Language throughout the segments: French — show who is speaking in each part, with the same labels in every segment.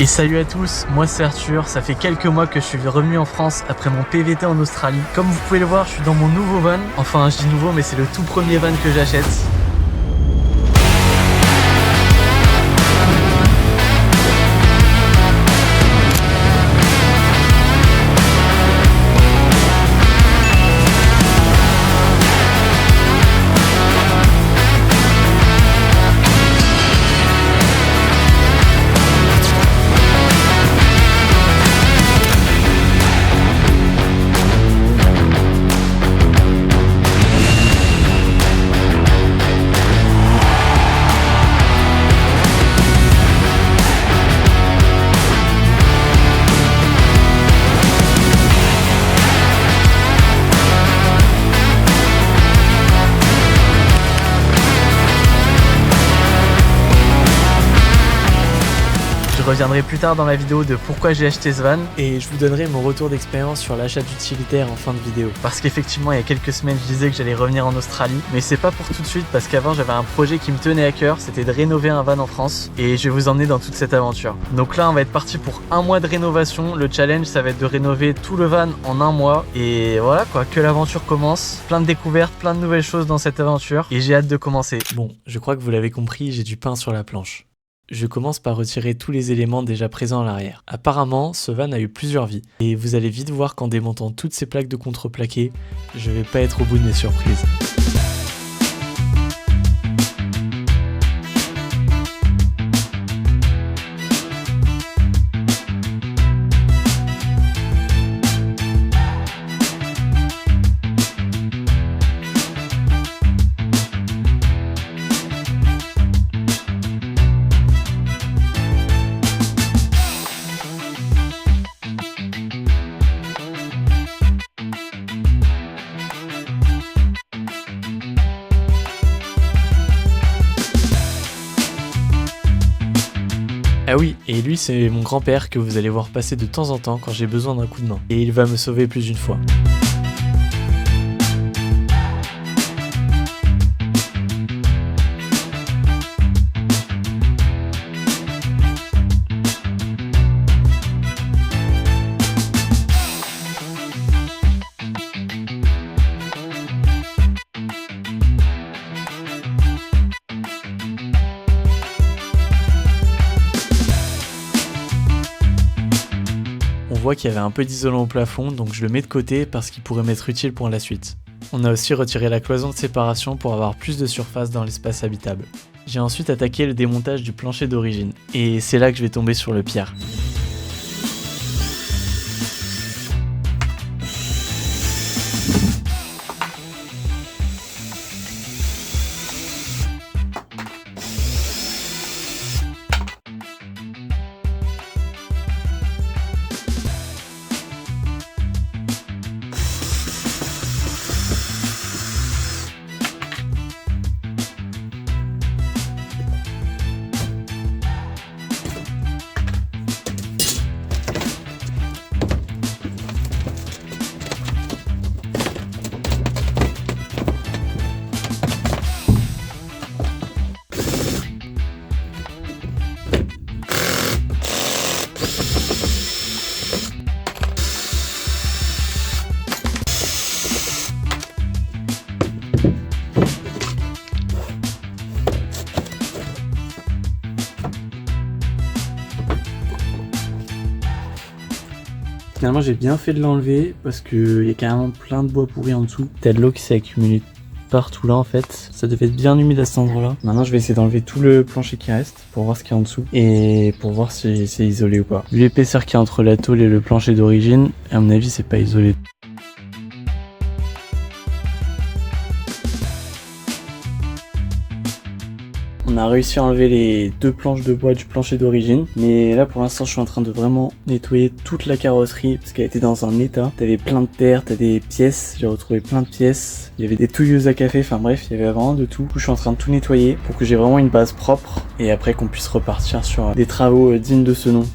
Speaker 1: Et salut à tous, moi c'est Arthur, ça fait quelques mois que je suis revenu en France après mon PVT en Australie. Comme vous pouvez le voir, je suis dans mon nouveau van, enfin je dis nouveau mais c'est le tout premier van que j'achète. Je reviendrai plus tard dans la vidéo de pourquoi j'ai acheté ce van et je vous donnerai mon retour d'expérience sur l'achat d'utilitaire en fin de vidéo. Parce qu'effectivement il y a quelques semaines je disais que j'allais revenir en Australie, mais c'est pas pour tout de suite parce qu'avant j'avais un projet qui me tenait à cœur, c'était de rénover un van en France et je vais vous emmener dans toute cette aventure. Donc là on va être parti pour un mois de rénovation, le challenge ça va être de rénover tout le van en un mois et voilà quoi, que l'aventure commence, plein de découvertes, plein de nouvelles choses dans cette aventure et j'ai hâte de commencer. Bon, je crois que vous l'avez compris, j'ai du pain sur la planche. Je commence par retirer tous les éléments déjà présents à l'arrière. Apparemment, ce van a eu plusieurs vies. Et vous allez vite voir qu'en démontant toutes ces plaques de contreplaqué, je vais pas être au bout de mes surprises. Ah oui, et lui c'est mon grand-père que vous allez voir passer de temps en temps quand j'ai besoin d'un coup de main. Et il va me sauver plus d'une fois. On voit qu'il y avait un peu d'isolant au plafond, donc je le mets de côté parce qu'il pourrait m'être utile pour la suite. On a aussi retiré la cloison de séparation pour avoir plus de surface dans l'espace habitable. J'ai ensuite attaqué le démontage du plancher d'origine, et c'est là que je vais tomber sur le pire. Finalement j'ai bien fait de l'enlever parce qu'il y a carrément plein de bois pourri en dessous. T'as de l'eau qui s'est accumulée partout là en fait. Ça devait être bien humide à cet endroit là. Maintenant je vais essayer d'enlever tout le plancher qui reste pour voir ce qu'il y a en dessous et pour voir si c'est isolé ou pas. Vu l'épaisseur qu'il y a entre la tôle et le plancher d'origine, à mon avis c'est pas isolé. On a réussi à enlever les deux planches de bois du plancher d'origine, mais là pour l'instant je suis en train de vraiment nettoyer toute la carrosserie parce qu'elle était dans un état. T'avais plein de terre, t'as des pièces, j'ai retrouvé plein de pièces, il y avait des touilleuses à café, enfin bref, il y avait vraiment de tout. Du coup je suis en train de tout nettoyer pour que j'ai vraiment une base propre et après qu'on puisse repartir sur des travaux dignes de ce nom.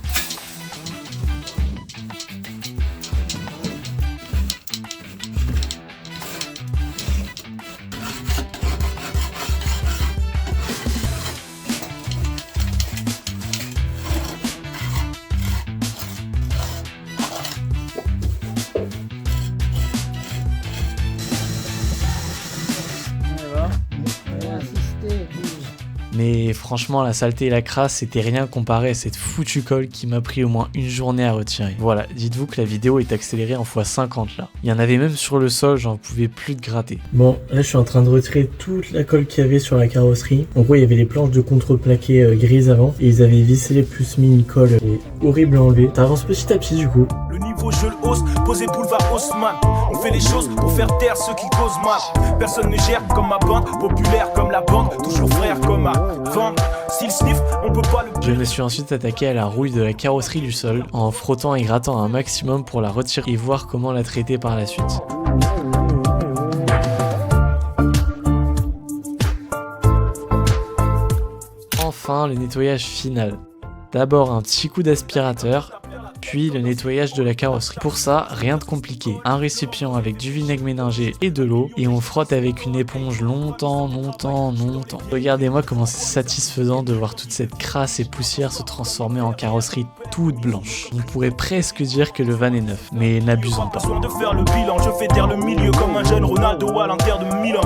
Speaker 1: Et franchement, la saleté et la crasse, c'était rien comparé à cette foutue colle qui m'a pris au moins une journée à retirer. Voilà, dites-vous que la vidéo est accélérée en x50 là. Il y en avait même sur le sol, j'en pouvais plus de gratter. Bon, là je suis en train de retirer toute la colle qu'il y avait sur la carrosserie. En gros, il y avait les planches de contreplaqué grises avant et ils avaient vissé les plus mis une colle horrible à enlever. Ça avance petit à petit du coup.
Speaker 2: Le niveau je le hausse, posé boulevard Haussmann. On fait les choses pour faire taire ceux qui causent mal. Personne ne gère comme ma bande, populaire comme la bande, toujours frère comme avant. S'il sniff, on peut pas le...
Speaker 1: Je me suis ensuite attaqué à la rouille de la carrosserie du sol en frottant et grattant un maximum pour la retirer et voir comment la traiter par la suite. Enfin, le nettoyage final. D'abord un petit coup d'aspirateur, puis le nettoyage de la carrosserie. Pour ça, rien de compliqué. Un récipient avec du vinaigre ménagé et de l'eau, et on frotte avec une éponge longtemps. Regardez-moi comment c'est satisfaisant de voir toute cette crasse et poussière se transformer en carrosserie toute blanche. On pourrait presque dire que le van est neuf, mais n'abusons pas.
Speaker 2: De faire le bilan, je fais taire le milieu comme un jeune Ronaldo à l'Inter de Milan.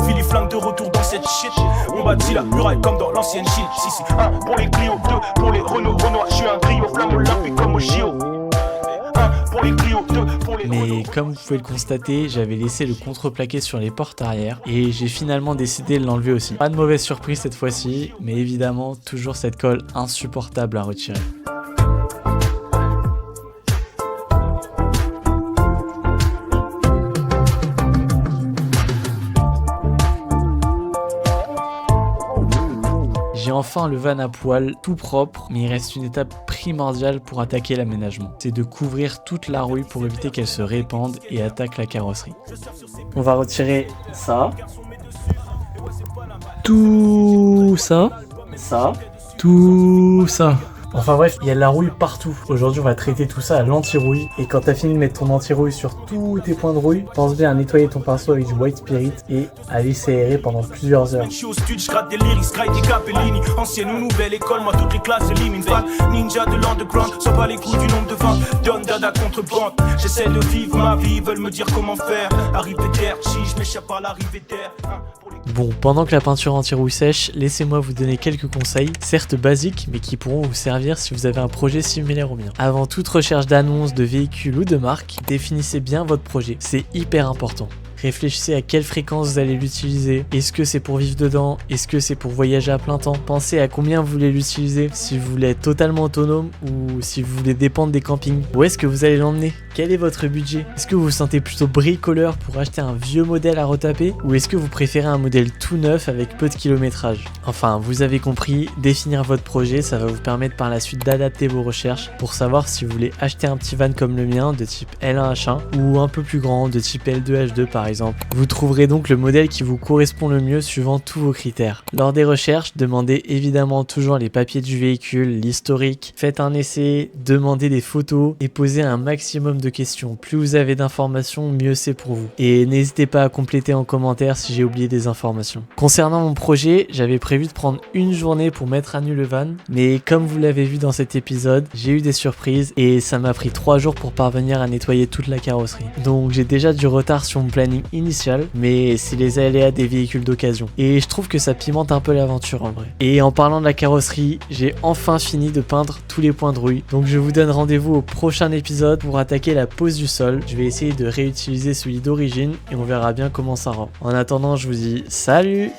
Speaker 2: Philly flingue de retour dans cette shit. On bâtit la muraille comme dans l'ancienne Chine. Si, 1 pour les Clio, 2 pour les Renault. Renoir, je suis un trio, flamme olympique comme au JO. 1 pour les Clio, 2 pour les Renault.
Speaker 1: Mais comme vous pouvez le constater, j'avais laissé le contreplaqué sur les portes arrière et j'ai finalement décidé de l'enlever aussi. Pas de mauvaise surprise cette fois-ci, mais évidemment toujours cette colle insupportable à retirer. J'ai enfin le van à poil tout propre, mais il reste une étape primordiale pour attaquer l'aménagement. C'est de couvrir toute la rouille pour éviter qu'elle se répande et attaque la carrosserie. On va retirer ça, tout ça, tout ça. Enfin bref, il y a de la rouille partout. Aujourd'hui, on va traiter tout ça à l'anti-rouille. Et quand t'as fini de mettre ton anti-rouille sur tous tes points de rouille, pense bien à nettoyer ton pinceau avec du white spirit et à laisser aérer pendant plusieurs heures.
Speaker 2: Je suis au studio, je gratte des lyrics, grille des capellini. Ancienne ou nouvelle école, moi toutes les classes éliminent. Ninja de l'underground, sans pas les coups du nombre de ventes. Donne dada contre bande. J'essaie de vivre ma vie, ils veulent me dire comment faire. Arrivé terre, je m'échappe à l'arrivée terre.
Speaker 1: Bon, pendant que la peinture anti-rouille sèche, laissez-moi vous donner quelques conseils, certes basiques, mais qui pourront vous servir si vous avez un projet similaire au mien. Avant toute recherche d'annonces, de véhicules ou de marques, définissez bien votre projet, c'est hyper important. Réfléchissez à quelle fréquence vous allez l'utiliser. Est-ce que c'est pour vivre dedans? Est-ce que c'est pour voyager à plein temps? Pensez à combien vous voulez l'utiliser. Si vous voulez être totalement autonome ou si vous voulez dépendre des campings. Où est-ce que vous allez l'emmener? Quel est votre budget? Est-ce que vous vous sentez plutôt bricoleur pour acheter un vieux modèle à retaper? Ou est-ce que vous préférez un modèle tout neuf avec peu de kilométrage? Enfin, vous avez compris, définir votre projet, ça va vous permettre par la suite d'adapter vos recherches pour savoir si vous voulez acheter un petit van comme le mien de type L1H1 ou un peu plus grand de type L2H2 par exemple. Vous trouverez donc le modèle qui vous correspond le mieux suivant tous vos critères. Lors des recherches, demandez évidemment toujours les papiers du véhicule, l'historique, faites un essai, demandez des photos et posez un maximum de questions. Plus vous avez d'informations, mieux c'est pour vous. Et n'hésitez pas à compléter en commentaire si j'ai oublié des informations. Concernant mon projet, j'avais prévu de prendre une journée pour mettre à nu le van, mais comme vous l'avez vu dans cet épisode, j'ai eu des surprises et ça m'a pris 3 jours pour parvenir à nettoyer toute la carrosserie. Donc j'ai déjà du retard sur mon planning initial, mais c'est les aléas des véhicules d'occasion. Et je trouve que ça pimente un peu l'aventure en vrai. Et en parlant de la carrosserie, j'ai enfin fini de peindre tous les points de rouille. Donc je vous donne rendez-vous au prochain épisode pour attaquer la pose du sol. Je vais essayer de réutiliser celui d'origine et on verra bien comment ça rend. En attendant, je vous dis salut!